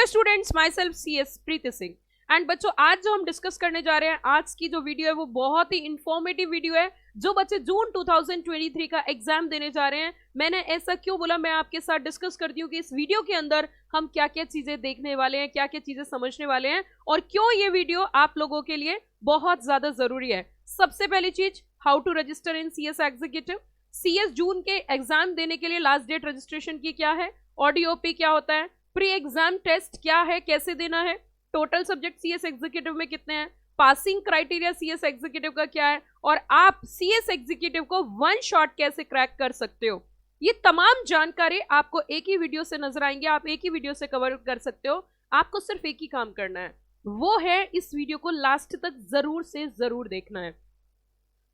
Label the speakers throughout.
Speaker 1: Students, my self CS Preeti Singh. And बच्चों, आज जो हम डिस्कस करने जा रहे हैं, आज की जो वीडियो है वो बहुत ही इंफॉर्मेटिव वीडियो है। जो बच्चे जून 2023 का एग्जाम देने जा रहे हैं, मैंने ऐसा क्यों बोला, मैं आपके साथ डिस्कस करती हूँ कि इस वीडियो के अंदर हम क्या क्या चीजें देखने वाले हैं, क्या क्या चीजें समझने वाले हैं और क्यों ये वीडियो आप लोगों के लिए बहुत ज्यादा जरूरी है। सबसे पहली चीज, how to register in CS executive. CS जून के एग्जाम देने के लिए लास्ट डेट रजिस्ट्रेशन की क्या है, ODOP क्या होता है, प्री एग्जाम टेस्ट क्या है, कैसे देना है, टोटल सब्जेक्ट CS एग्जीक्यूटिव में कितने हैं, पासिंग क्राइटेरिया CS एग्जीक्यूटिव का क्या है और आप CS एग्जीक्यूटिव को वन शॉट कैसे क्रैक कर सकते हो। ये तमाम जानकारी आपको एक ही वीडियो से नजर आएंगे, आप एक ही वीडियो से कवर कर सकते हो। आपको सिर्फ एक ही काम करना है, वो है इस वीडियो को लास्ट तक जरूर से जरूर देखना है।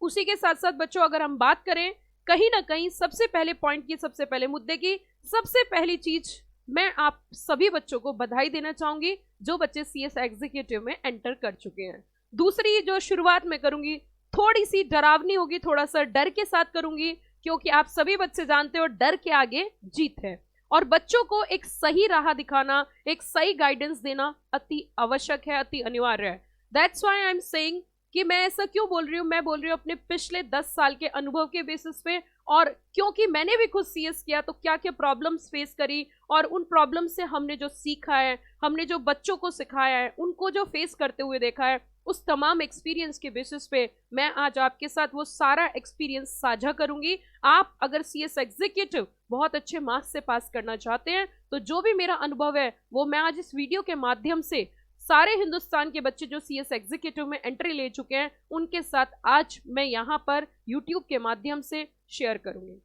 Speaker 1: उसी के साथ साथ बच्चों, अगर हम बात करें कहीं ना कहीं सबसे पहले पॉइंट की, सबसे पहले मुद्दे की, सबसे पहली चीज, मैं आप सभी बच्चों को बधाई देना चाहूंगी जो बच्चे CS एग्जीक्यूटिव में एंटर कर चुके हैं। दूसरी जो शुरुआत में करूंगी, थोड़ी सी डरावनी होगी, थोड़ा सा डर के साथ करूंगी, क्योंकि आप सभी बच्चे जानते हो डर के आगे जीत है और बच्चों को एक सही राह दिखाना, एक सही गाइडेंस देना अति आवश्यक है, अति अनिवार्य है। That's why I am saying कि मैं ऐसा क्यों बोल रही हूँ, मैं बोल रही हूँ अपने पिछले 10 साल के अनुभव के बेसिस पे, और क्योंकि मैंने भी खुद CS किया तो क्या क्या प्रॉब्लम्स फेस करी और उन प्रॉब्लम से हमने जो सीखा है, हमने जो बच्चों को सिखाया है, उनको जो फेस करते हुए देखा है, उस तमाम एक्सपीरियंस के बेसिस पे मैं आज आपके साथ वो सारा एक्सपीरियंस साझा करूंगी। आप अगर CS एग्जीक्यूटिव बहुत अच्छे मार्क्स से पास करना चाहते हैं तो जो भी मेरा अनुभव है वो मैं आज इस वीडियो के माध्यम से सारे हिंदुस्तान के बच्चे जो CS एग्जीक्यूटिव में एंट्री ले चुके हैं उनके साथ आज मैं यहाँ पर YouTube के माध्यम से शेयर करूंगी।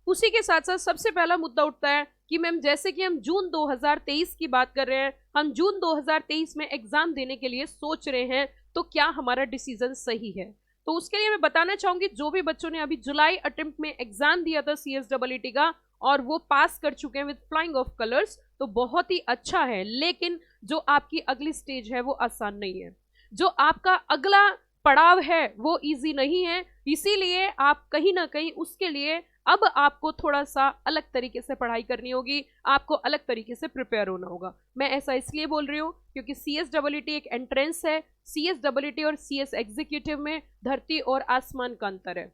Speaker 1: उसी के साथ साथ सबसे पहला मुद्दा उठता है कि मैम, जैसे कि हम जून 2023 की बात कर रहे हैं, हम जून 2023 में एग्जाम देने के लिए सोच रहे हैं, तो क्या हमारा डिसीजन सही है। तो उसके लिए मैं बताना चाहूंगी, जो भी बच्चों ने अभी जुलाई अटेम्प्ट में एग्जाम दिया था CSEET का और वो पास कर चुके हैं विद फ्लाइंग ऑफ कलर्स, तो बहुत ही अच्छा है। लेकिन जो आपकी अगली स्टेज है वो आसान नहीं है, जो आपका अगला पड़ाव है वो इजी नहीं है, इसीलिए आप कहीं ना कहीं उसके लिए अब आपको थोड़ा सा अलग तरीके से पढ़ाई करनी होगी, आपको अलग तरीके से प्रिपेयर होना होगा। मैं ऐसा इसलिए बोल रही हूँ क्योंकि CSEET एक एंट्रेंस है। CSEET और CS एग्जीक्यूटिव में धरती और आसमान का अंतर है,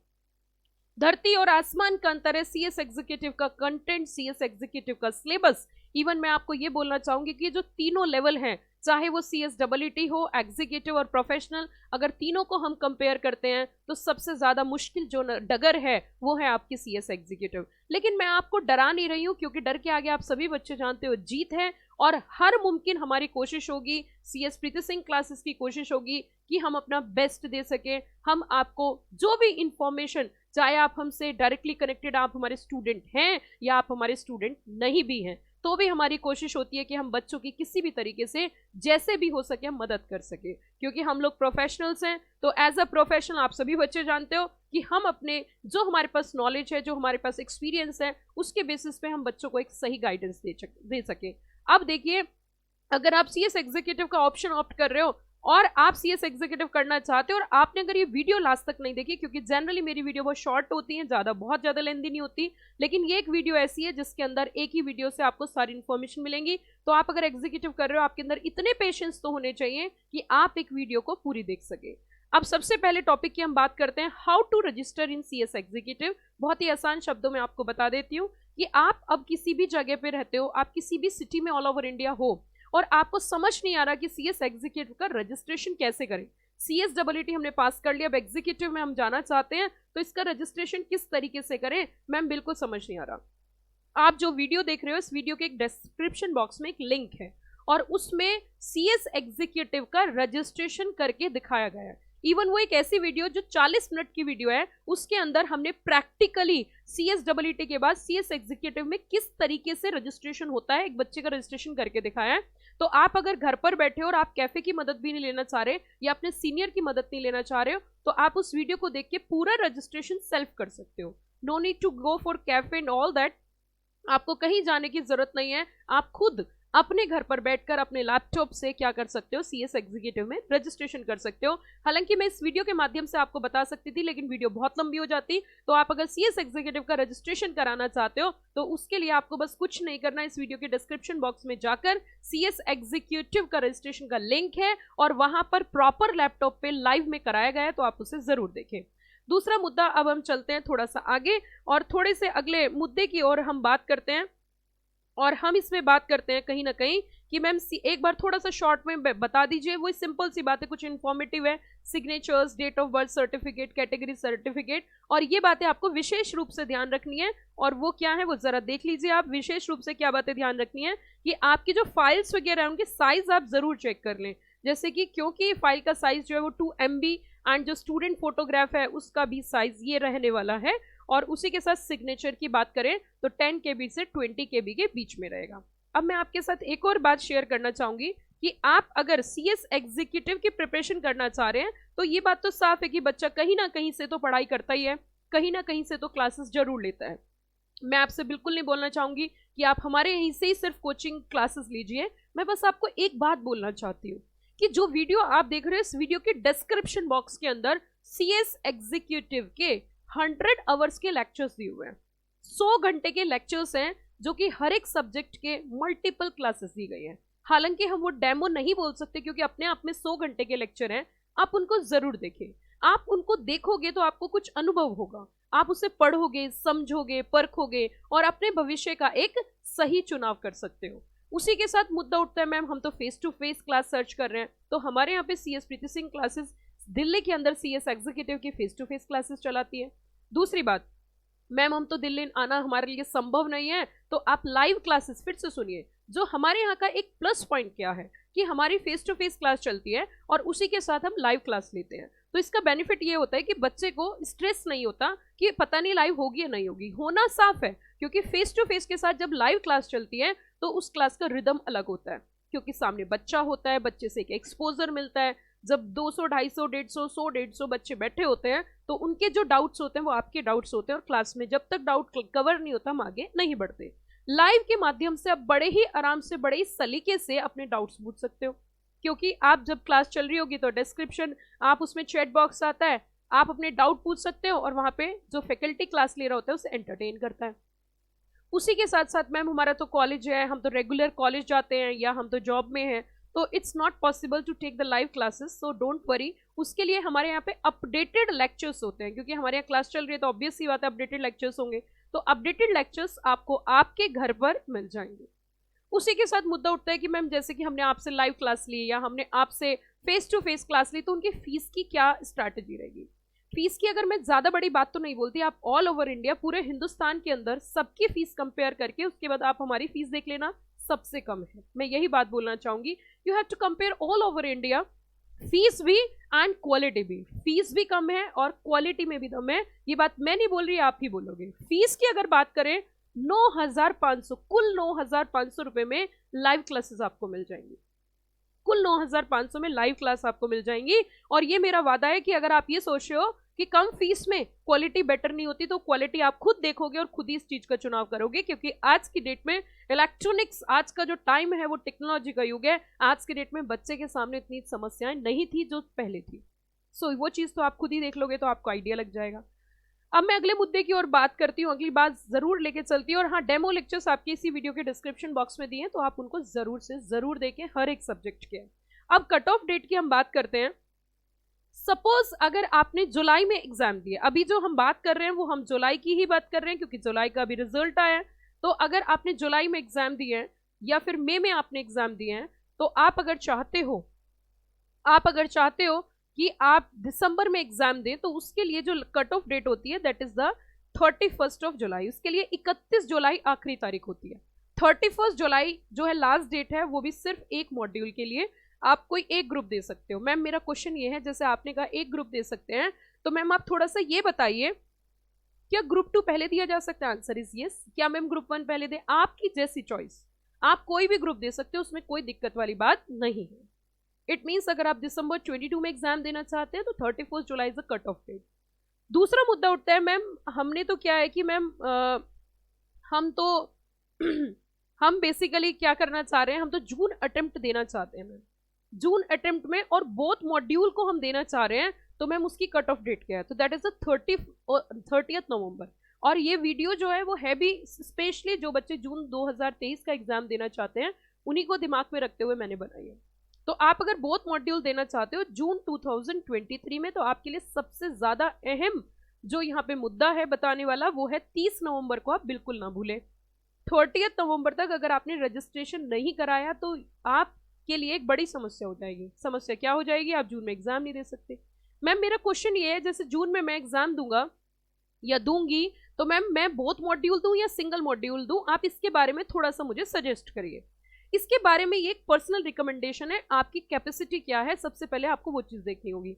Speaker 1: धरती और आसमान का अंतर है। CS एग्जीक्यूटिव का कंटेंट, CS एग्जीक्यूटिव का सिलेबस, इवन मैं आपको ये बोलना चाहूंगी कि जो तीनों लेवल हैं, चाहे वो CSEET हो, एग्जीक्यूटिव और प्रोफेशनल, अगर तीनों को हम कंपेयर करते हैं तो सबसे ज्यादा मुश्किल जो डगर है वो है आपकी CS एग्जीक्यूटिव। लेकिन मैं आपको डरा नहीं रही हूँ, क्योंकि डर के आगे आप सभी बच्चे जानते हो जीत है और हर मुमकिन हमारी कोशिश होगी, CS प्रीति सिंह क्लासेस की कोशिश होगी कि हम अपना बेस्ट दे सके। हम आपको जो भी इंफॉर्मेशन, चाहे आप हमसे डायरेक्टली कनेक्टेड, आप हमारे स्टूडेंट हैं या आप हमारे स्टूडेंट नहीं भी हैं, तो भी हमारी कोशिश होती है कि हम बच्चों की किसी भी तरीके से जैसे भी हो सके मदद कर सके, क्योंकि हम लोग प्रोफेशनल्स हैं। तो एज अ प्रोफेशनल आप सभी बच्चे जानते हो कि हम अपने जो हमारे पास नॉलेज है, जो हमारे पास एक्सपीरियंस है, उसके बेसिस पे हम बच्चों को एक सही गाइडेंस दे सके। अब देखिए, अगर आप CS एग्जीक्यूटिव का ऑप्शन ऑप्ट कर रहे हो और आप CS एग्जीक्यूटिव करना चाहते हो और आपने अगर ये वीडियो लास्ट तक नहीं देखी, क्योंकि जनरली मेरी वीडियो बहुत शॉर्ट होती है, बहुत ज्यादा लेंथी नहीं होती, लेकिन ये एक वीडियो ऐसी है जिसके अंदर एक ही वीडियो से आपको सारी इन्फॉर्मेशन मिलेंगी। तो आप अगर एग्जीक्यूटिव कर रहे हो, आपके अंदर इतने पेशेंस तो होने चाहिए कि आप एक वीडियो को पूरी देख सके। अब सबसे पहले टॉपिक की हम बात करते हैं, how to register in CS executive. बहुत ही आसान शब्दों में आपको बता देती हूँ कि आप अब किसी भी जगह पे रहते हो, आप किसी भी सिटी में ऑल ओवर इंडिया हो और आपको समझ नहीं आ रहा कि CS एग्जीक्यूटिव का रजिस्ट्रेशन कैसे करें। CSEET हमने पास कर लिया, अब एग्जीक्यूटिव में हम जाना चाहते हैं, तो इसका रजिस्ट्रेशन किस तरीके से करें, मैम बिल्कुल समझ नहीं आ रहा। आप जो वीडियो देख रहे हो, इस वीडियो के एक डिस्क्रिप्शन बॉक्स में एक लिंक है और उसमें CS एग्जीक्यूटिव का रजिस्ट्रेशन करके दिखाया गया है। इवन वो एक ऐसी वीडियो जो 40 मिनट की वीडियो है, उसके अंदर हमने प्रैक्टिकली CSEET के बाद CS एग्जीक्यूटिव में किस तरीके से रजिस्ट्रेशन होता है, एक बच्चे का रजिस्ट्रेशन करके दिखाया है। तो आप अगर घर पर बैठे हो और आप कैफे की मदद भी नहीं लेना चाह रहे या अपने सीनियर की मदद नहीं लेना चाह रहे हो, तो आप उस वीडियो को देख के पूरा रजिस्ट्रेशन सेल्फ कर सकते हो। No need to go for cafe and all that, आपको कहीं जाने की जरूरत नहीं है। आप खुद अपने घर पर बैठकर अपने लैपटॉप से क्या कर सकते हो, सीएस एग्जीक्यूटिव में रजिस्ट्रेशन कर सकते हो। हालांकि मैं इस वीडियो के माध्यम से आपको बता सकती थी, लेकिन वीडियो बहुत लंबी हो जाती। तो आप अगर सीएस एग्जीक्यूटिव का रजिस्ट्रेशन कराना चाहते हो तो उसके लिए आपको बस कुछ नहीं करना, इस वीडियो के डिस्क्रिप्शन बॉक्स में जाकर सीएस एग्जीक्यूटिव का रजिस्ट्रेशन का लिंक है और वहां पर प्रॉपर लैपटॉप पे लाइव में कराया गया है, तो आप उसे जरूर देखें। दूसरा मुद्दा, अब हम चलते हैं थोड़ा सा आगे और थोड़े से अगले मुद्दे की ओर हम बात करते हैं। और हम इसमें बात करते हैं कहीं ना कहीं कि मैम एक बार थोड़ा सा शॉर्ट में बता दीजिए, वो सिंपल सी बात है, कुछ इन्फॉर्मेटिव है, signatures, date of birth certificate, category certificate, और ये बातें आपको विशेष रूप से ध्यान रखनी है। और वो क्या है वो जरा देख लीजिए आप। विशेष रूप से क्या बातें ध्यान रखनी है कि आपकी जो फाइल्स वगैरह है उनके साइज आप जरूर चेक कर लें, जैसे कि क्योंकि फाइल का साइज जो है वो 2 MB एंड जो स्टूडेंट फोटोग्राफ है उसका भी साइज ये रहने वाला है। और उसी के साथ सिग्नेचर की बात करें तो 10 KB से 20 KB के बीच में रहेगा। अब मैं आपके साथ एक और बात शेयर करना चाहूंगी कि आप अगर सीएस एग्जीक्यूटिव की प्रिपरेशन करना चाह रहे हैं तो ये बात तो साफ है कि बच्चा कहीं ना कहीं से तो पढ़ाई करता ही है, कहीं ना कहीं से तो क्लासेस जरूर लेता है। मैं आपसे बिल्कुल नहीं बोलना चाहूंगी कि आप हमारे यहीं से ही सिर्फ कोचिंग क्लासेस लीजिए। मैं बस आपको एक बात बोलना चाहती हूँ कि जो वीडियो आप देख रहे हैं इस वीडियो के डिस्क्रिप्शन बॉक्स के अंदर सीएस एग्जीक्यूटिव के 100 आवर्स के लेक्चर्स दिए हुए हैं। 100 घंटे के लेक्चर्स हैं जो कि हर एक सब्जेक्ट के मल्टीपल क्लासेस दी गई हैं। हालांकि हम वो डेमो नहीं बोल सकते क्योंकि अपने आप में 100 घंटे के लेक्चर हैं। आप उनको जरूर देखें, आप उनको देखोगे तो आपको कुछ अनुभव होगा, आप उसे पढ़ोगे, समझोगे, परखोगे और अपने भविष्य का एक सही चुनाव कर सकते हो। उसी के साथ मुद्दा उठता है मैम हम तो face to face class search कर रहे हैं, तो हमारे यहाँ पे सीएस प्रीति सिंह क्लासेस दिल्ली के अंदर सीएस एग्जीक्यूटिव की फेस टू फेस क्लासेस चलाती है। दूसरी बात, मैम हम तो दिल्ली आना हमारे लिए संभव नहीं है, तो आप लाइव क्लासेस फिर से सुनिए। जो हमारे यहाँ का एक प्लस पॉइंट क्या है कि हमारी फेस टू फेस क्लास चलती है और उसी के साथ हम लाइव क्लास लेते हैं। तो इसका बेनिफिट ये होता है कि बच्चे को स्ट्रेस नहीं होता कि पता नहीं लाइव होगी या नहीं होगी। होना साफ है क्योंकि फेस टू फेस के साथ जब लाइव क्लास चलती है तो उस क्लास का रिदम अलग होता है, क्योंकि सामने बच्चा होता है, बच्चे से एक एक्सपोजर मिलता है। जब 200, 250, 150, 100, 150 बच्चे बैठे होते हैं तो उनके जो डाउट्स होते हैं वो आपके डाउट्स होते हैं और क्लास में जब तक डाउट कवर नहीं होता हम आगे नहीं बढ़ते। लाइव के माध्यम से आप बड़े ही आराम से, बड़े ही सलीके से अपने डाउट्स पूछ सकते हो, क्योंकि आप जब क्लास चल रही होगी तो डिस्क्रिप्शन आप उसमें चैट बॉक्स आता है, आप अपने डाउट पूछ सकते हो और वहां पे जो फैकल्टी क्लास ले रहा होता है उसे एंटरटेन करता है। उसी के साथ साथ मैम हमारा तो कॉलेज है, हम तो रेगुलर कॉलेज जाते हैं या हम तो जॉब में हैं, तो it's not possible to take the live classes, so don't worry. उसके लिए हमारे यहाँ पे अपडेटेड लेक्चर्स होते हैं, क्योंकि हमारे यहाँ क्लास चल रही है तो ऑब्वियस सी बात है अपडेटेड लेक्चर्स होंगे। तो अपडेटेड लेक्चर्स आपको आपके घर पर मिल जाएंगे। उसी के साथ मुद्दा उठता है कि मैम जैसे कि हमने आपसे लाइव क्लास ली या हमने आपसे फेस टू फेस क्लास ली, तो उनकी फीस की क्या स्ट्रैटेजी रहेगी। फीस की अगर मैं ज्यादा बड़ी बात तो नहीं बोलती, आप ऑल ओवर इंडिया, पूरे हिंदुस्तान के अंदर सबकी फीस कंपेयर करके उसके बाद आप हमारी फीस देख लेना, सबसे कम है। मैं यही बात बोलना चाहूंगी, you have to compare all over India, fees भी एंड क्वालिटी भी। फीस भी कम है और क्वालिटी में भी दम है, ये बात मैं नहीं बोल रही, आप ही बोलोगे। फीस की अगर बात करें 9,500, कुल 9,500 रुपए में लाइव क्लासेस आपको मिल जाएंगी। कुल 9,500 में लाइव क्लास आपको मिल जाएंगी। और ये मेरा वादा है कि अगर आप ये सोच रहे हो कि कम फीस में क्वालिटी बेटर नहीं होती, तो क्वालिटी आप खुद देखोगे और खुद ही इस चीज का चुनाव करोगे, क्योंकि आज की डेट में इलेक्ट्रॉनिक्स, आज का जो टाइम है वो टेक्नोलॉजी का युग है। आज के डेट में बच्चे के सामने इतनी समस्याएं नहीं थी जो पहले थी। सो वो चीज तो आप खुद ही देख लोगे तो आपको आइडिया लग जाएगा। अब मैं अगले मुद्दे की ओर बात करती हूँ, अगली बात जरूर लेके चलती हूँ। और हाँ, डेमो लेक्चर्स आपके इसी वीडियो के डिस्क्रिप्शन बॉक्स में दिए हैं, तो आप उनको जरूर से जरूर देखें, हर एक सब्जेक्ट के। अब कट ऑफ डेट की हम बात करते हैं। सपोज अगर आपने जुलाई में एग्जाम दिया, अभी जो हम बात कर रहे हैं वो हम जुलाई की ही बात कर रहे हैं क्योंकि जुलाई का अभी रिजल्ट आया है। तो अगर आपने जुलाई में एग्जाम दिए हैं या फिर मई में आपने एग्जाम दिए हैं, तो आप अगर चाहते हो कि आप दिसंबर में एग्जाम दें, तो उसके लिए जो कट ऑफ डेट होती है that is the 31 of July. उसके लिए 31 जुलाई आखिरी तारीख होती है। 31 जुलाई जो है लास्ट डेट है, वो भी सिर्फ एक मॉड्यूल के लिए। आप कोई एक ग्रुप दे सकते हो। मैम मेरा क्वेश्चन ये है, जैसे आपने कहा एक ग्रुप दे सकते हैं, तो मैम आप थोड़ा सा ये बताइए, क्या ग्रुप 2 पहले दिया जा सकता है? Answer is yes. क्या मैम ग्रुप 1 पहले दे? आपकी जैसी चॉइस, आप कोई भी ग्रुप दे सकते हो, उसमें कोई दिक्कत वाली बात नहीं है। इट मीन्स अगर आप दिसंबर 22 में एग्जाम देना चाहते हैं तो 31 जुलाई is the cut off date. दूसरा मुद्दा उठता है, मैम हमने तो क्या है कि मैम हम तो हम बेसिकली क्या करना चाह रहे हैं, हम तो जून अटेम्प्ट देना चाहते हैं मैम, जून अटेम्प्ट में, और बोथ मॉड्यूल को हम देना चाह रहे हैं। तो मैम उसकी कट ऑफ डेट क्या है, तो दैट इज द 30th नवंबर। और ये वीडियो जो है वो है भी स्पेशली जो बच्चे जून 2023 का एग्जाम देना चाहते हैं उन्हीं को दिमाग में रखते हुए मैंने बनाई है। तो आप अगर बोथ मॉड्यूल देना चाहते हो जून 2023 में, तो आपके लिए सबसे ज्यादा अहम जो यहाँ पे मुद्दा है बताने वाला वो है 30 नवंबर को, आप बिल्कुल ना भूलें। 30 नवंबर तक अगर आपने रजिस्ट्रेशन नहीं कराया तो आपके लिए एक बड़ी समस्या हो जाएगी। समस्या क्या हो जाएगी, आप जून में एग्जाम नहीं दे सकते। मैम मेरा क्वेश्चन ये है, जैसे जून में मैं एग्जाम दूंगा या दूंगी, तो मैम मैं बोथ मॉड्यूल दूं या सिंगल मॉड्यूल दूं, आप इसके बारे में थोड़ा सा मुझे सजेस्ट करिए। इसके बारे में ये एक पर्सनल रिकमेंडेशन है, आपकी कैपेसिटी क्या है, सबसे पहले आपको वो चीज देखनी होगी।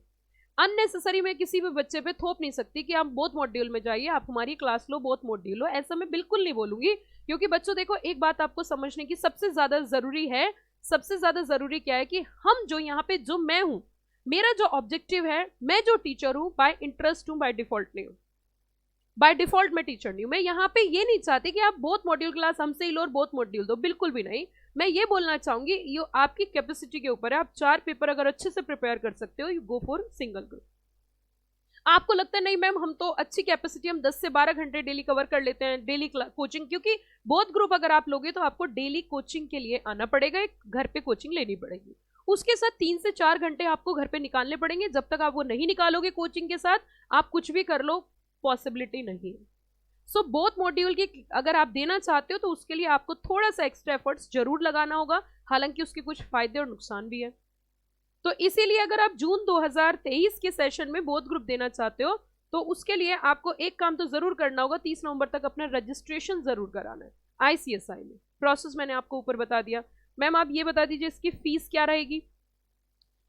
Speaker 1: अननेसेसरी मैं किसी भी बच्चे पे थोप नहीं सकती कि आप बोथ मॉड्यूल में जाइए, आप हमारी क्लास लो, बोथ मॉड्यूल लो, ऐसा मैं बिल्कुल नहीं बोलूंगी। क्योंकि बच्चों देखो, एक बात आपको समझने की सबसे ज्यादा जरूरी है, सबसे ज्यादा जरूरी क्या है कि हम जो यहाँ पे, जो मैं हूं, मेरा जो ऑब्जेक्टिव है, मैं जो टीचर हूं बाय इंटरेस्ट हूं, बाय डिफॉल्ट नहीं हूं। बाय डिफॉल्ट मैं टीचर नहीं हूं। मैं यहाँ पे ये नहीं चाहती कि आप बोथ मॉड्यूल क्लास हमसे ही लो और बोथ मॉड्यूल दो, बिल्कुल भी नहीं। मैं ये बोलना चाहूंगी, ये आपकी कैपेसिटी के ऊपर है। आप 4 पेपर अगर अच्छे से प्रिपेयर कर सकते हो, you go for single group. आपको लगता है नहीं मैम हम तो अच्छी कैपेसिटी, हम 10 से 12 घंटे डेली कवर कर लेते हैं, डेली कोचिंग, क्योंकि बोथ ग्रुप अगर आप लोगे तो आपको डेली कोचिंग के लिए आना पड़ेगा, एक घर पे कोचिंग लेनी पड़ेगी, उसके साथ 3 से 4 घंटे आपको घर पे निकालने पड़ेंगे। जब तक आप वो नहीं निकालोगे कोचिंग के साथ, आप कुछ भी कर लो, पॉसिबिलिटी नहीं है। सो बोथ मॉड्यूल की अगर आप देना चाहते हो तो उसके लिए आपको थोड़ा सा एक्स्ट्रा एफर्ट्स जरूर लगाना होगा, हालांकि उसके कुछ फायदे और नुकसान भी है। तो इसीलिए अगर आप जून 2023 के सेशन में बोथ ग्रुप देना चाहते हो तो उसके लिए आपको एक काम तो जरूर करना होगा, 30 नवंबर तक अपना रजिस्ट्रेशन जरूर कराना है आईसीएसआई में। प्रोसेस मैंने आपको ऊपर बता दिया। मैम आप ये बता दीजिए इसकी फीस क्या रहेगी।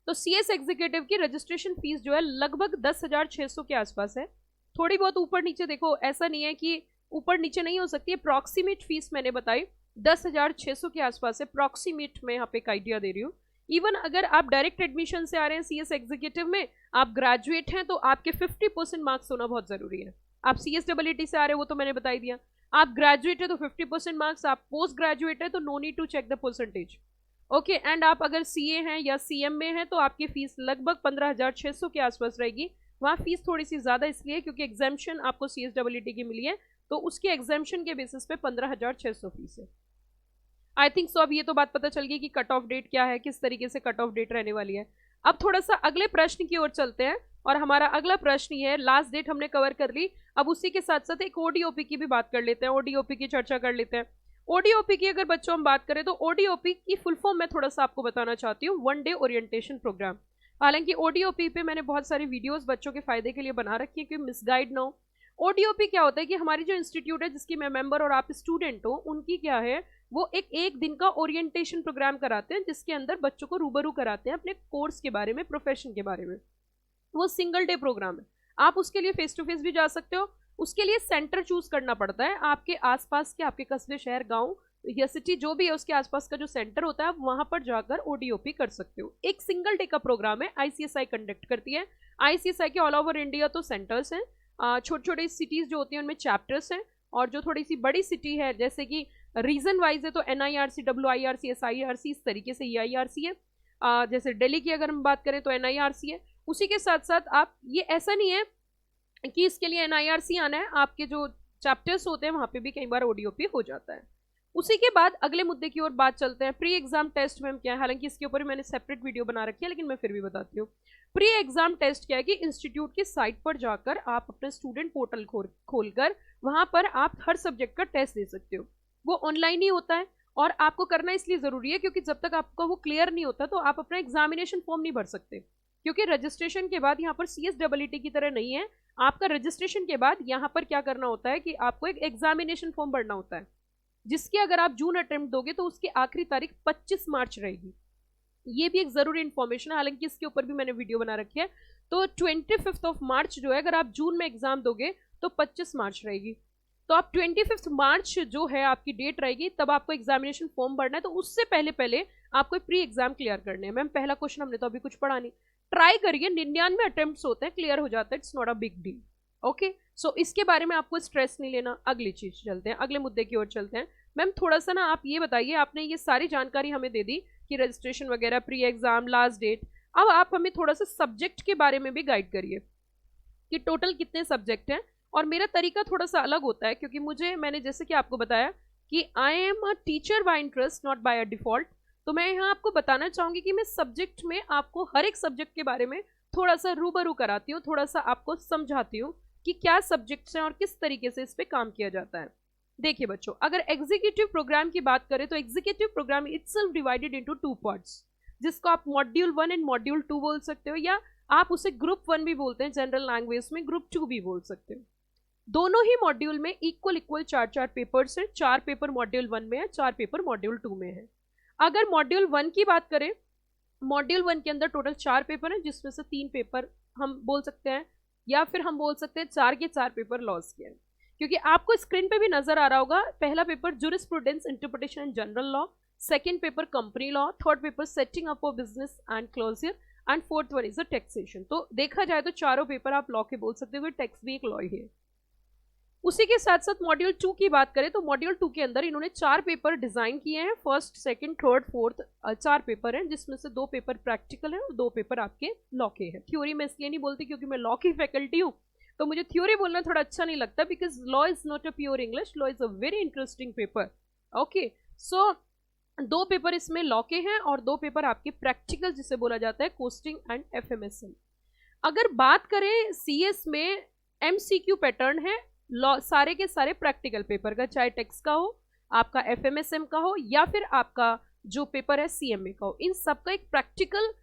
Speaker 1: तो सीएस एग्जीक्यूटिव की रजिस्ट्रेशन फीस जो है लगभग 10,600 के आसपास है, थोड़ी बहुत ऊपर नीचे, देखो ऐसा नहीं है कि ऊपर नीचे नहीं हो सकती है। अप्रॉक्सीमेट फीस मैंने बताई 10,600 के आसपास है, अप्रॉक्सीमेट मैं यहाँ पे एक आइडिया दे रही हूँ। इवन अगर आप डायरेक्ट एडमिशन से आ रहे हैं सीएस एग्जीक्यूटिव में, आप ग्रेजुएट हैं, तो आपके 50% मार्क्स होना बहुत जरूरी है। आप CSEET से आ रहे हो वो तो मैंने बता ही दिया, आप ग्रेजुएट है तो 50% मार्क्स, आप पोस्ट ग्रेजुएट है तो no need to check the percentage, okay. And आप अगर CA हैं या CM में हैं तो आपकी फीस लगभग 15,600 के आसपास रहेगी। वहाँ फीस थोड़ी सी ज़्यादा इसलिए क्योंकि एग्जाम्शन आपको CSEET की मिली है, तो उसके एग्जाम्शन के बेसिस पे 15,600 फीस है। आई थिंक सो अब ये तो बात पता चल गई कि कट ऑफ डेट क्या है, किस तरीके से कट ऑफ डेट रहने वाली है। अब थोड़ा सा अगले प्रश्न की ओर चलते हैं, और हमारा अगला प्रश्न ये है, लास्ट डेट हमने कवर कर ली, अब उसी के साथ साथ एक ODOP की भी बात कर लेते हैं, ODOP की चर्चा कर लेते हैं। ODOP की अगर बच्चों हम बात करें तो ODOP की फुल फॉर्म मैं थोड़ा सा आपको बताना चाहती हूँ, 1 डे ओरिएंटेशन प्रोग्राम। हालांकि ODOP पे मैंने बहुत सारी वीडियोस बच्चों के फायदे के लिए बना रखी है कि मिसगाइड ना हो। ODOP क्या होता है कि हमारी जो इंस्टीट्यूट है जिसकी मैं मेंबर और आप स्टूडेंट हो, उनकी क्या है, वो एक दिन का ओरिएंटेशन प्रोग्राम कराते हैं जिसके अंदर बच्चों को रूबरू कराते हैं अपने कोर्स के बारे में, प्रोफेशन के बारे में। वो सिंगल डे प्रोग्राम है, आप उसके लिए फेस टू फेस भी जा सकते हो। उसके लिए सेंटर चूज करना पड़ता है, आपके आसपास के, आपके कस्बे, शहर, गांव या सिटी जो भी है उसके आसपास का जो सेंटर होता है, आप वहां पर जाकर ODOP कर सकते हो। एक सिंगल डे का प्रोग्राम है, ICSI कंडक्ट करती है। ICSI के ऑल ओवर इंडिया तो सेंटर्स हैं, छोटे छोटे सिटीज जो होती हैं उनमें चैप्टर्स हैं, और जो थोड़ी सी बड़ी सिटी है जैसे कि रीजन वाइज है तो NIRC, WIRC, SIRC, इस तरीके से EIRC है। जैसे दिल्ली की अगर हम बात करें तो NIRC है। उसी के साथ साथ आप, ये ऐसा नहीं है कि इसके लिए NIRC आना है, आपके जो चैप्टर्स होते हैं वहां पे भी कई बार ODOP हो जाता है। उसी के बाद अगले मुद्दे की ओर बात चलते हैं, प्री एग्जाम टेस्ट में क्या है। हालांकि इसके ऊपर मैंने सेपरेट वीडियो बना रखी है, लेकिन मैं फिर भी बताती हूँ। प्री एग्जाम टेस्ट क्या है कि इंस्टीट्यूट की साइट पर जाकर आप अपने स्टूडेंट पोर्टल खोलकर वहां पर आप हर सब्जेक्ट का टेस्ट दे सकते हो। वो ऑनलाइन ही होता है, और आपको करना इसलिए जरूरी है क्योंकि जब तक आपका वो क्लियर नहीं होता तो आप अपना एग्जामिनेशन फॉर्म नहीं भर सकते, क्योंकि रजिस्ट्रेशन के बाद यहाँ पर CSEET की तरह नहीं है। आपका रजिस्ट्रेशन के बाद यहाँ पर क्या करना होता है कि आपको एक एग्जामिनेशन फॉर्म भरना होता है, जिसकी अगर आप जून अटेम्प्ट दोगे तो उसकी आखिरी तारीख 25 मार्च रहेगी। ये भी एक जरूरी इंफॉर्मेशन है, हालांकि इसके ऊपर भी मैंने वीडियो बना रखी है। तो 25 मार्च जो है, अगर आप जून में एग्जाम दोगे तो 25 मार्च रहेगी। तो आप 25 मार्च जो है आपकी डेट रहेगी, तब आपको एग्जामिनेशन फॉर्म भरना है। तो उससे पहले पहले आपको प्री एग्जाम क्लियर करने हैं। मैम पहला क्वेश्चन हमने तो अभी कुछ पढ़ा नहीं, ट्राई करिए, 99 अटेम्प्ट्स होते हैं, क्लियर हो जाता है, it's not a big deal, okay. So इसके बारे में आपको स्ट्रेस नहीं लेना। अगली चीज चलते हैं, अगले मुद्दे की ओर चलते हैं। मैम थोड़ा सा ना आप ये बताइए, आपने ये सारी जानकारी हमें दे दी कि रजिस्ट्रेशन वगैरह, प्री एग्जाम, लास्ट डेट, अब आप हमें थोड़ा सा सब्जेक्ट के बारे में भी गाइड करिए कि टोटल कितने सब्जेक्ट हैं। और मेरा तरीका थोड़ा सा अलग होता है, क्योंकि मैंने जैसे कि आपको बताया कि I am a teacher by interest not by a default, तो मैं यहाँ आपको बताना चाहूंगी कि मैं सब्जेक्ट में आपको हर एक सब्जेक्ट के बारे में थोड़ा सा रूबरू कराती हूँ, थोड़ा सा आपको समझाती हूँ कि क्या सब्जेक्ट्स हैं और किस तरीके से इस पे काम किया जाता है। देखिए बच्चों, अगर एग्जीक्यूटिव प्रोग्राम की बात करें तो executive program itself divided into 2 parts, जिसको आप मॉड्यूल 1 एंड मॉड्यूल 2 बोल सकते हो, या आप उसे ग्रुप 1 भी बोलते हैं जनरल लैंग्वेज में, ग्रुप 2 भी बोल सकते हो। दोनों ही मॉड्यूल में इक्वल 4 पेपर्स हैं, 4 पेपर मॉड्यूल 1 में है, 4 पेपर मॉड्यूल 2 में है। अगर मॉड्यूल 1 की बात करें, मॉड्यूल 1 के अंदर टोटल 4 पेपर हैं, जिसमें से 3 पेपर हम बोल सकते हैं, या फिर हम बोल सकते हैं 4 के 4 पेपर लॉस के हैं, क्योंकि आपको स्क्रीन पे भी नजर आ रहा होगा। पहला paper jurisprudence, interpretation and general law, second paper company law, third paper setting up of business and closure, and fourth one is a taxation. तो देखा जाए तो चारों पेपर आप लॉ के बोल सकते हो, टैक्स भी एक लॉ ही है। उसी के साथ साथ मॉड्यूल 2 की बात करें तो मॉड्यूल 2 के अंदर इन्होंने 4 पेपर डिजाइन किए हैं, first, second, third, fourth, 4 paper हैं, जिसमें से 2 पेपर प्रैक्टिकल हैं और 2 पेपर आपके लॉ के हैं। थ्योरी में इसलिए नहीं बोलती क्योंकि मैं लॉ की फैकल्टी हूँ, तो मुझे थ्योरी बोलना थोड़ा अच्छा नहीं लगता, because law is not a pure English, law is a very interesting paper. Okay, so 2 paper इसमें लॉ के हैं और 2 पेपर आपके प्रैक्टिकल, जिसे बोला जाता है कोस्टिंग एंड एफएमएसएम। अगर बात करें सीएस में, एमसीक्यू पैटर्न है लॉ, सारे के सारे प्रैक्टिकल पेपर का, चाहे टेक्स का हो, आपका एफएमएसएम का हो, या फिर आपका जो पेपर है सीएमए का हो, इन सब का एक प्रैक्टिकल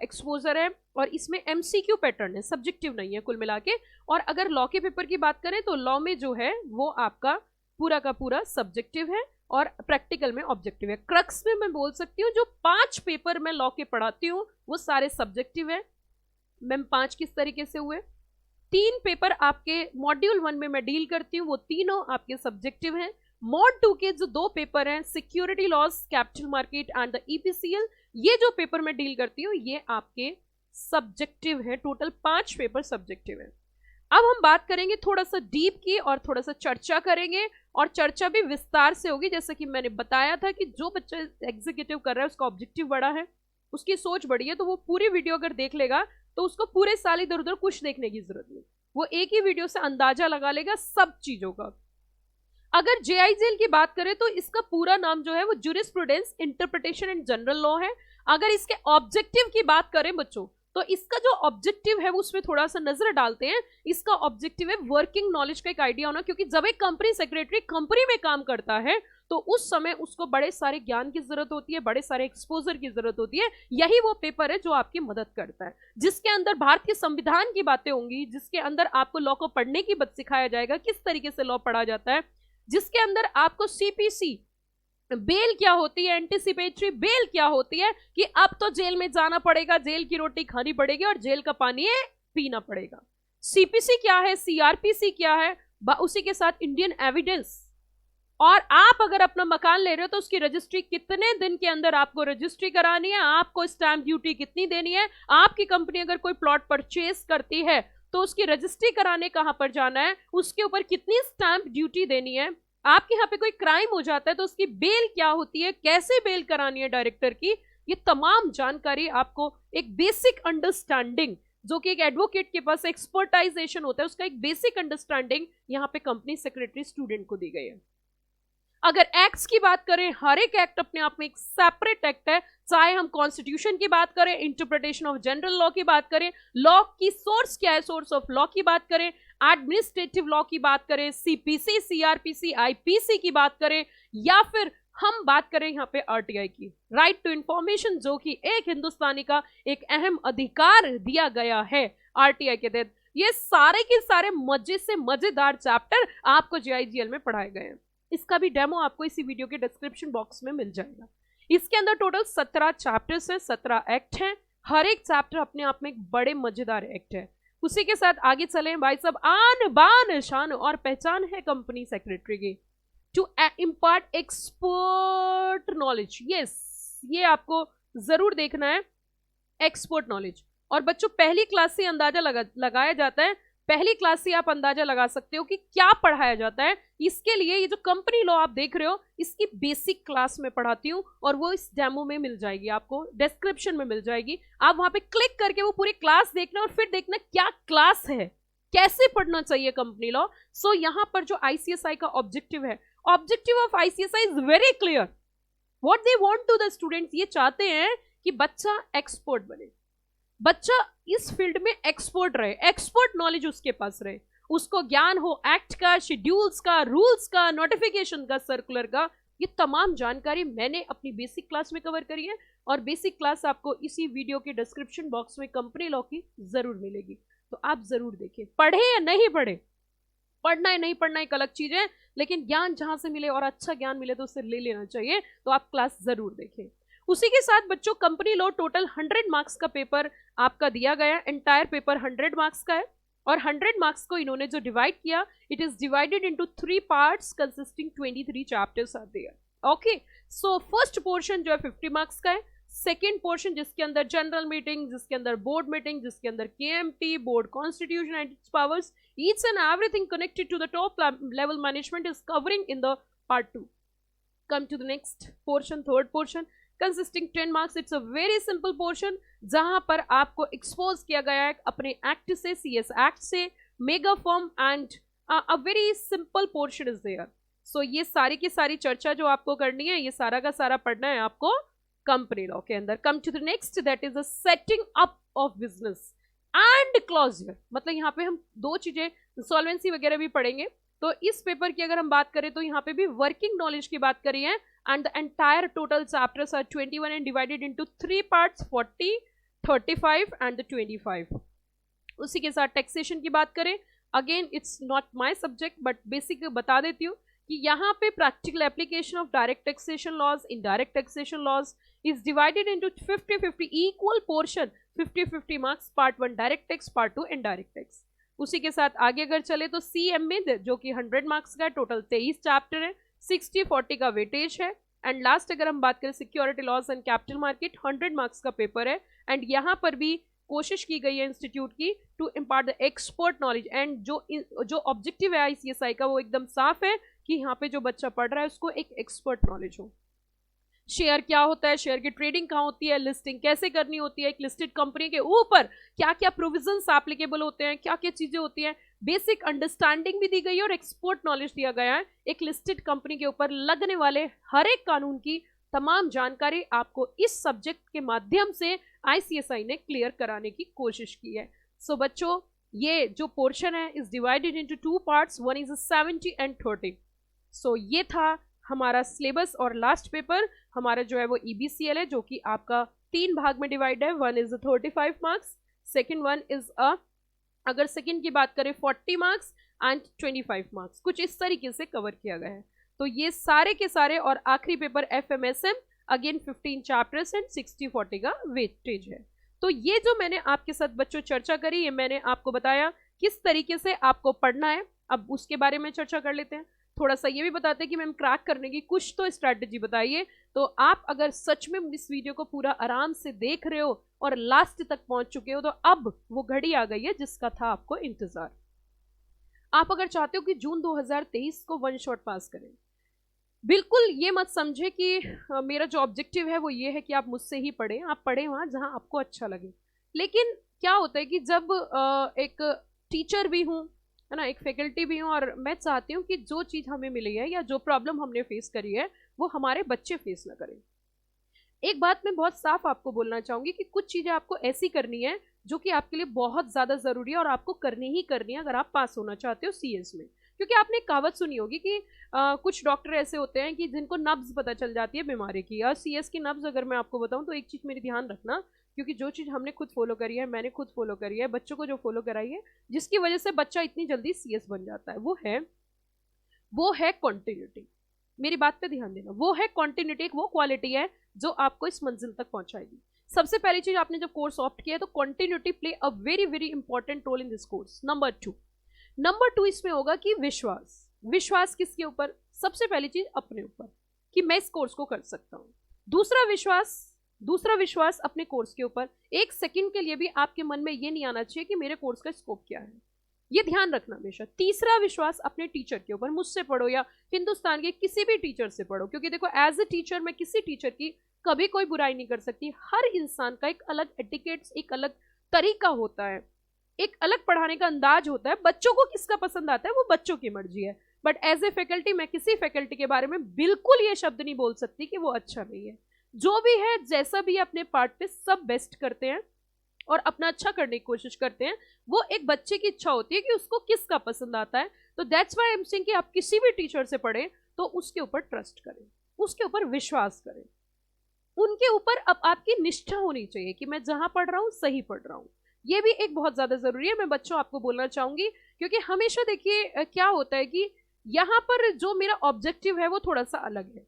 Speaker 1: एक्सपोजर है और इसमें एमसीक्यू पैटर्न है, सब्जेक्टिव नहीं है कुल मिला के। और अगर लॉ के पेपर की बात करें तो लॉ में जो है वो आपका पूरा का पूरा सब्जेक्टिव है और प्रैक्टिकल में ऑब्जेक्टिव है। क्रक्स में मैं बोल सकती हूँ जो 5 पेपर मैं लॉ के पढ़ाती हूँ वो सारे सब्जेक्टिव है। मैम 5 किस तरीके से हुए? 3 पेपर आपके मॉड्यूल 1 में मैं डील करती हूँ, वो तीनों आपके सब्जेक्टिव हैं। मॉड 2 के जो 2 पेपर हैं, security loss, capital market and the EPCL, ये जो पेपर मैं डील करती हूँ ये आपके सब्जेक्टिव है। टोटल 5 पेपर सब्जेक्टिव है। अब हम बात करेंगे थोड़ा सा डीप की और थोड़ा सा चर्चा करेंगे, और चर्चा भी विस्तार से होगी। जैसे कि मैंने बताया था कि जो बच्चा एग्जीक्यूटिव कर रहा है उसका ऑब्जेक्टिव बड़ा है, उसकी सोच बड़ी है, तो वो पूरी वीडियो अगर देख लेगा तो उसको पूरे साल इधर उधर कुछ देखने की जरूरत नहीं, वो एक ही वीडियो से अंदाजा लगा लेगा सब चीजों का। अगर जेआईजेल की बात करें तो इसका पूरा नाम जो है वो jurisprudence, interpretation and general law है। अगर इसके ऑब्जेक्टिव की बात करें बच्चों, तो इसका जो ऑब्जेक्टिव है वो उसमें थोड़ा सा नजर डालते हैं। इसका ऑब्जेक्टिव है वर्किंग नॉलेज का एक आइडिया होना, क्योंकि जब एक कंपनी सेक्रेटरी कंपनी में काम करता है तो उस समय उसको बड़े सारे ज्ञान की जरूरत होती है, बड़े सारे एक्सपोजर की जरूरत होती है। यही वो पेपर है जो आपकी मदद करता है, जिसके अंदर भारत के संविधान की बातें होंगी, जिसके अंदर आपको लॉ को पढ़ने की बात सिखाया जाएगा, किस तरीके से लॉ पढ़ा जाता है, जिसके अंदर आपको सीपीसी बेल क्या होती है, एंटिसिपेटरी बेल क्या होती है, कि अब तो जेल में जाना पड़ेगा, जेल की रोटी खानी पड़ेगी और जेल का पानी पीना पड़ेगा। सीपीसी क्या है, सीआरपीसी क्या है, उसी के साथ इंडियन एविडेंस। और आप अगर अपना मकान ले रहे हो तो उसकी रजिस्ट्री कितने दिन के अंदर आपको रजिस्ट्री करानी है, आपको स्टैंप ड्यूटी कितनी देनी है, आपकी कंपनी अगर कोई प्लॉट परचेज करती है तो उसकी रजिस्ट्री कराने कहां पर जाना है, उसके ऊपर कितनी स्टैंप ड्यूटी देनी है, आपके यहाँ पे कोई क्राइम हो जाता है तो उसकी बेल क्या होती है, कैसे बेल करानी है डायरेक्टर की, ये तमाम जानकारी आपको एक बेसिक अंडरस्टैंडिंग, जो कि एक एडवोकेट के पास एक्सपर्टाइजेशन होता है, उसका एक बेसिक अंडरस्टैंडिंग यहाँ पे कंपनी सेक्रेटरी स्टूडेंट को दी गई है। अगर एक्ट्स की बात करें, हर एक एक्ट अपने आप में एक सेपरेट एक्ट है, चाहे हम कॉन्स्टिट्यूशन की बात करें, इंटरप्रिटेशन ऑफ जनरल लॉ की बात करें, लॉ की सोर्स क्या है, सोर्स ऑफ लॉ की बात करें, एडमिनिस्ट्रेटिव लॉ की बात करें, सीपीसी, सीआरपीसी, आईपीसी की बात करें, या फिर हम बात करें यहाँ पे आरटीआई की, राइट टू इंफॉर्मेशन, जो कि एक हिंदुस्तानी का एक अहम अधिकार दिया गया है आरटीआई के तहत। ये सारे के सारे मजे से मजेदार चैप्टर आपको जेआईजीएल में पढ़ाए गए हैं। इसका भी डेमो आपको इसी वीडियो के डिस्क्रिप्शन बॉक्स में मिल जाएगा। इसके अंदर टोटल 17 चैप्टर्स हैं, 17 एक्ट हैं, हर एक चैप्टर अपने आप में एक बड़े मजेदार एक्ट है। उसी के साथ आगे चलें भाई साहब, आन बान शान और पहचान है कंपनी सेक्रेटरी की, to impart expert knowledge. Yes, ये आपको जरूर देखना है, एक्सपर्ट नॉलेज। और बच्चों पहली क्लास से अंदाजा लगाया जाता है पहली क्लास से आप अंदाजा लगा सकते हो कि क्या पढ़ाया जाता है। इसके लिए ये जो कंपनी लॉ आप देख रहे हो इसकी बेसिक क्लास में पढ़ाती हूँ और वो इस डेमो में मिल जाएगी, आपको डिस्क्रिप्शन में मिल जाएगी। आप वहां पे क्लिक करके वो पूरी क्लास देखना और फिर देखना क्या क्लास है, कैसे पढ़ना चाहिए कंपनी लॉ। सो यहाँ पर जो आईसीएसआई का ऑब्जेक्टिव है, objective of ICSI is very clear. What they want to the students, ये चाहते हैं कि बच्चा एक्सपर्ट बने, बच्चा इस फील्ड में एक्सपर्ट रहे, एक्सपर्ट नॉलेज उसके पास रहे, उसको ज्ञान हो एक्ट का, शेड्यूल्स का, रूल्स का, नोटिफिकेशन का, सर्कुलर का। ये तमाम जानकारी मैंने अपनी बेसिक क्लास में कवर करी है और बेसिक क्लास आपको इसी वीडियो के डिस्क्रिप्शन बॉक्स में कंपनी लॉ की जरूर मिलेगी, तो आप जरूर देखें। पढ़े या नहीं पढ़े, पढ़ना है नहीं पढ़ना एक अलग चीज है, लेकिन ज्ञान जहां से मिले और अच्छा ज्ञान मिले तो उसे ले लेना चाहिए, तो आप क्लास जरूर देखें। उसी के साथ बच्चों कंपनी लॉ टोटल 100 मार्क्स का पेपर आपका दिया गया, एंटायर पेपर 100 मार्क्स का है और 100 मार्क्स को इन्होंने जो डिवाइड किया, it is divided into 3 parts consisting 23 chapters are there. Okay, so first portion जो है 50 मार्क्स का है, सेकेंड पोर्शन जिसके अंदर जनरल मीटिंग, जिसके अंदर बोर्ड मीटिंग, जिसके अंदर KMT, board constitution and its powers, each and everything connected to the top level management is covering in the part 2। Come to the next portion, third portion consisting 10 marks. It's a very simple portion जहां पर आपको expose किया गया है अपने act से, CS act से, mega form and a very simple portion is there. So ये सारी की सारी चर्चा जो आपको करनी है, ये सारा का सारा पढ़ना है आपको कंपनी लॉ के अंदर। Come to the next, that is the setting up of business and closure. मतलब यहाँ पे हम दो चीजें, सॉल्वेंसी वगैरह भी पढ़ेंगे, तो इस पेपर की अगर हम बात करें तो यहाँ पे भी वर्किंग नॉलेज की बात करी है। And the entire total chapters are 21 and divided into 3 parts, 40, 35 and 25। उसी के साथ टैक्सेशन की बात करें, again it's not my subject but basic बता देती हूँ कि यहाँ पे practical application of direct taxation laws, indirect taxation laws is divided into 50-50 equal portion, 50-50 marks, part 1 direct tax, part 2 indirect tax. उसी के साथ आगे अगर चले तो सीएम में जो कि 100 मार्क्स का टोटल 23 चैप्टर है, 60-40 का वेटेज है। एंड लास्ट अगर हम बात करें security laws and capital market, 100 marks का पेपर है। एंड यहाँ पर भी कोशिश की गई है इंस्टीट्यूट की to impart the expert knowledge. And जो ऑब्जेक्टिव है आईसीएसआई का वो एकदम साफ है कि यहाँ पे जो बच्चा पढ़ रहा है उसको एक एक्सपर्ट नॉलेज हो। शेयर क्या होता है, शेयर की ट्रेडिंग कहाँ होती है, लिस्टिंग कैसे करनी होती है, एक लिस्टेड कंपनी के ऊपर क्या क्या प्रोविजंस एप्लीकेबल होते हैं, क्या क्या चीजें होती हैं, बेसिक अंडरस्टैंडिंग भी दी गई है और एक्सपर्ट नॉलेज दिया गया है। एक लिस्टेड कंपनी के ऊपर लगने वाले हर एक कानून की तमाम जानकारी आपको इस सब्जेक्ट के माध्यम से आईसीएसआई ने क्लियर कराने की कोशिश की है। सो बच्चों ये जो पोर्शन है is divided into 2 parts, 1 is 70 and 30। सो ये था हमारा सिलेबस और लास्ट पेपर हमारा जो है वो ईबीसीएल है, जो कि आपका 3 भाग में डिवाइड है। 1 इज 35 मार्क्स, सेकेंड 1 इज अगर सेकेंड की बात करें 40 मार्क्स एंड 25 मार्क्स, कुछ इस तरीके से कवर किया गया है। तो ये सारे के सारे और आखिरी पेपर एफएमएसएम, अगेन 15 चैप्टर्स एंड 60-40 का वेटेज है। तो ये जो मैंने आपके साथ बच्चों चर्चा करी, ये मैंने आपको बताया किस तरीके से आपको पढ़ना है। अब उसके बारे में चर्चा कर लेते हैं। थोड़ा सा ये भी बताते हैं कि मैम क्रैक करने की कुछ तो स्ट्रैटेजी बताइए। तो आप अगर सच में इस वीडियो को पूरा आराम से देख रहे हो और लास्ट तक पहुंच चुके हो, तो अब वो घड़ी आ गई है जिसका था आपको इंतजार। आप अगर चाहते हो कि जून 2023 को 1 शॉट पास करें, बिल्कुल ये मत समझे कि मेरा जो ऑब्जेक्टिव है वो ये है कि आप मुझसे ही पढ़ें। आप पढ़ें वहाँ जहाँ आपको अच्छा लगे। लेकिन क्या होता है कि जब एक टीचर भी हूँ, है ना, एक फैकल्टी भी हूँ, और मैं चाहती हूँ कि जो चीज़ हमें मिली है या जो प्रॉब्लम हमने फेस करी है वो हमारे बच्चे फेस ना करें। एक बात मैं बहुत साफ आपको बोलना चाहूँगी कि कुछ चीज़ें आपको ऐसी करनी है जो कि आपके लिए बहुत ज़्यादा ज़रूरी है और आपको करनी ही करनी है अगर आप पास होना चाहते हो सीएस में। क्योंकि आपने एक कहावत सुनी होगी कि कुछ डॉक्टर ऐसे होते हैं कि जिनको नब्ज पता चल जाती है बीमारी की। और सीएस की नब्ज अगर मैं आपको बताऊं तो एक चीज़ मेरी ध्यान रखना, क्योंकि जो चीज़ हमने खुद फॉलो करी है, मैंने खुद फॉलो करी है, बच्चों को जो फॉलो कराई है, जिसकी वजह से बच्चा इतनी जल्दी सीएस बन जाता है, वो है कॉन्टिन्यूटी। मेरी बात पे ध्यान देना, वो है कॉन्टिन्यूटी। एक वो क्वालिटी है जो आपको इस मंजिल तक पहुंचाएगी। सबसे पहली चीज, आपने जब कोर्स ऑप्ट किया तो continuity play a very very important role in this course. Number two इसमें होगा कि विश्वास किसके ऊपर? सबसे पहली चीज अपने ऊपर कि मैं इस कोर्स को कर सकता हूँ। दूसरा विश्वास अपने कोर्स के ऊपर। एक सेकंड के लिए भी आपके मन में ये नहीं आना चाहिए कि मेरे कोर्स का स्कोप क्या है। ये ध्यान रखना हमेशा। तीसरा विश्वास अपने टीचर के ऊपर, मुझसे पढ़ो या हिंदुस्तान के किसी भी टीचर से पढ़ो, क्योंकि देखो एज ए टीचर मैं किसी टीचर की कभी कोई बुराई नहीं कर सकती। हर इंसान का एक अलग एटिकेट्स, एक अलग तरीका होता है, एक अलग पढ़ाने का अंदाज होता है। बच्चों को किसका पसंद आता है वो बच्चों की मर्जी है, बट एज ए फैकल्टी मैं किसी फैकल्टी के बारे में बिल्कुल ये शब्द नहीं बोल सकती कि वो अच्छा नहीं है। जो भी है, जैसा भी अपने पार्ट पे सब बेस्ट करते हैं और अपना अच्छा करने की कोशिश करते हैं। वो एक बच्चे की इच्छा होती है कि उसको किसका पसंद आता है। तो that's why I am saying कि आप किसी भी टीचर से पढ़ें तो उसके ऊपर ट्रस्ट करें, उसके ऊपर विश्वास करें, उनके ऊपर अब आपकी निष्ठा होनी चाहिए कि मैं जहां पढ़ रहा हूं सही पढ़ रहा हूं। ये भी एक बहुत ज्यादा जरूरी है, मैं बच्चों आपको बोलना चाहूंगी, क्योंकि हमेशा देखिए क्या होता है कि यहाँ पर जो मेरा ऑब्जेक्टिव है वो थोड़ा सा अलग है।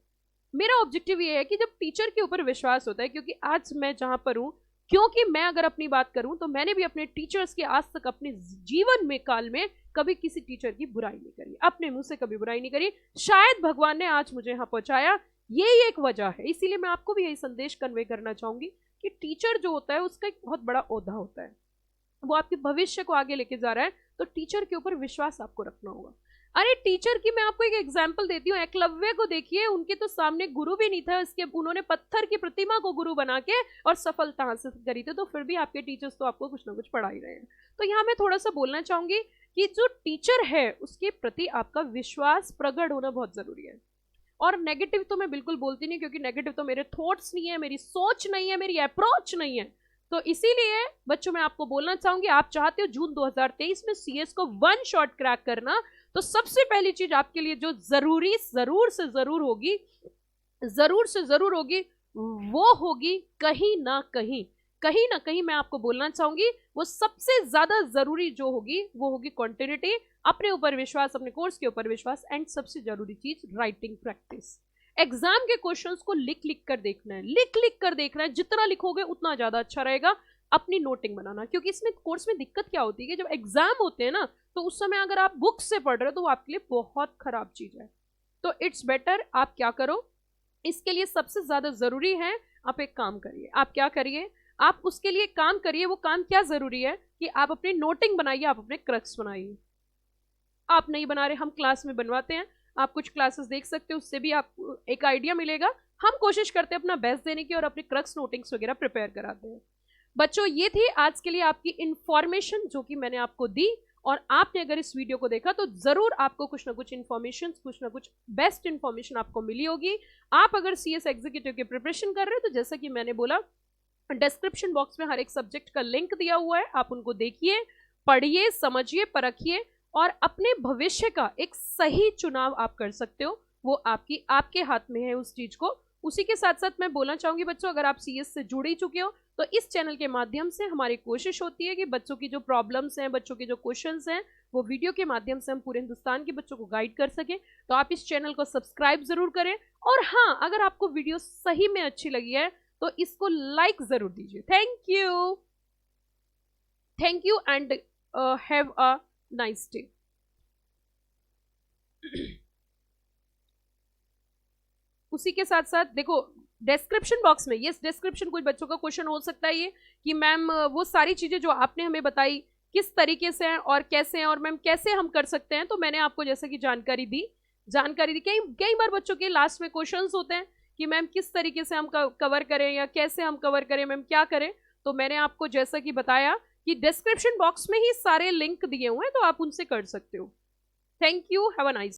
Speaker 1: मेरा ऑब्जेक्टिव ये है कि जब टीचर के ऊपर विश्वास होता है, क्योंकि आज मैं जहां पर हूं, क्योंकि मैं अगर अपनी बात करूं तो मैंने भी अपने टीचर्स के आज तक अपने जीवन में काल में कभी किसी टीचर की बुराई नहीं करी, अपने मुंह से कभी बुराई नहीं करी। शायद भगवान ने आज मुझे यहाँ पहुंचाया, यही एक वजह है। इसीलिए मैं आपको भी यही संदेश कन्वे करना चाहूंगी कि टीचर जो होता है उसका एक बहुत बड़ा ओहदा होता है, वो आपके भविष्य को आगे लेके जा रहा है, तो टीचर के ऊपर विश्वास आपको रखना होगा। अरे टीचर की मैं आपको एक एग्जांपल देती हूँ, एकलव्य को देखिए, उनके तो सामने गुरु भी नहीं था, इसके उन्होंने पत्थर की प्रतिमा को गुरु बना के और सफलता हासिल करी थी। तो फिर भी आपके टीचर्स तो आपको कुछ ना कुछ पढ़ा ही रहे हैं। तो यहाँ मैं थोड़ा सा बोलना चाहूंगी कि जो टीचर है उसके प्रति आपका विश्वास प्रकट होना बहुत जरूरी है। और नेगेटिव तो मैं बिल्कुल बोलती नहीं, क्योंकि नेगेटिव तो मेरे थॉट्स नहीं है, मेरी सोच नहीं है, मेरी अप्रोच नहीं है। तो इसीलिए बच्चों मैं आपको बोलना चाहूंगी, आप चाहते हो जून 2023 में सीएस को वन शॉट क्रैक करना, तो सबसे पहली चीज आपके लिए जो जरूरी जरूर से जरूर होगी, जरूर से जरूर होगी, वो होगी कहीं ना कहीं मैं आपको बोलना चाहूंगी, वो सबसे ज्यादा जरूरी जो होगी वो होगी कॉन्टिन्यूटी, अपने ऊपर विश्वास, अपने कोर्स के ऊपर विश्वास, एंड सबसे जरूरी चीज राइटिंग प्रैक्टिस। एग्जाम के क्वेश्चंस को लिख कर देखना है, लिख कर देखना है, जितना लिखोगे उतना ज्यादा अच्छा रहेगा। अपनी नोटिंग बनाना, क्योंकि इसमें कोर्स में दिक्कत क्या होती है कि जब एग्जाम होते हैं ना, तो उस समय अगर आप बुक से पढ़ रहे हो तो वो आपके लिए बहुत खराब चीज है। तो इट्स बेटर आप क्या करो, इसके लिए सबसे ज्यादा जरूरी है आप एक काम करिए। आप क्या करिए, आप उसके लिए काम करिए। वो काम क्या जरूरी है कि आप अपनी नोटिंग बनाइए, आप अपने क्रक्स बनाइए। आप नहीं बना रहे, हम क्लास में बनवाते हैं, आप कुछ क्लासेस देख सकते हो, उससे भी आपको एक आइडिया मिलेगा। हम कोशिश करते हैं अपना बेस्ट देने की और अपने क्रक्स नोटिंग्स वगैरह प्रिपेयर कराते हैं। बच्चों ये थी आज के लिए आपकी इंफॉर्मेशन जो कि मैंने आपको दी, और आपने अगर इस वीडियो को देखा तो जरूर आपको कुछ ना कुछ इन्फॉर्मेशन, कुछ ना कुछ बेस्ट इन्फॉर्मेशन आपको मिली होगी। आप अगर सीएस एग्जीक्यूटिव की प्रिपरेशन कर रहे हो तो जैसा कि मैंने बोला, डिस्क्रिप्शन बॉक्स में हर एक सब्जेक्ट का लिंक दिया हुआ है, आप उनको देखिए, पढ़िए, समझिए, परखिए और अपने भविष्य का एक सही चुनाव आप कर सकते हो। वो आपके हाथ में है उस चीज को। उसी के साथ साथ मैं बोलना चाहूंगी बच्चों, अगर आप सीएस से जुड़ ही चुके हो तो इस चैनल के माध्यम से हमारी कोशिश होती है कि बच्चों की जो प्रॉब्लम्स हैं, बच्चों के जो क्वेश्चंस हैं, वो वीडियो के माध्यम से हम पूरे हिंदुस्तान के बच्चों को गाइड कर सकें। तो आप इस चैनल को सब्सक्राइब जरूर करें, और हाँ, अगर आपको वीडियो सही में अच्छी लगी है तो इसको लाइक जरूर दीजिए। Thank you and have a nice day. उसी के साथ साथ देखो डिस्क्रिप्शन बॉक्स में, यस डिस्क्रिप्शन, कुछ बच्चों का क्वेश्चन हो सकता है ये कि मैम वो सारी चीजें जो आपने हमें बताई किस तरीके से हैं और कैसे हैं, और मैम कैसे हम कर सकते हैं, तो मैंने आपको जैसे कि जानकारी दी। कई बार बच्चों के लास्ट में क्वेश्चंस होते हैं कि मैम किस तरीके से हम कवर करें या कैसे हम कवर करें, मैम क्या करें। तो मैंने आपको जैसा कि बताया कि डिस्क्रिप्शन बॉक्स में ही सारे लिंक दिए हुए हैं, तो आप उनसे कर सकते हो। Thank you, have a nice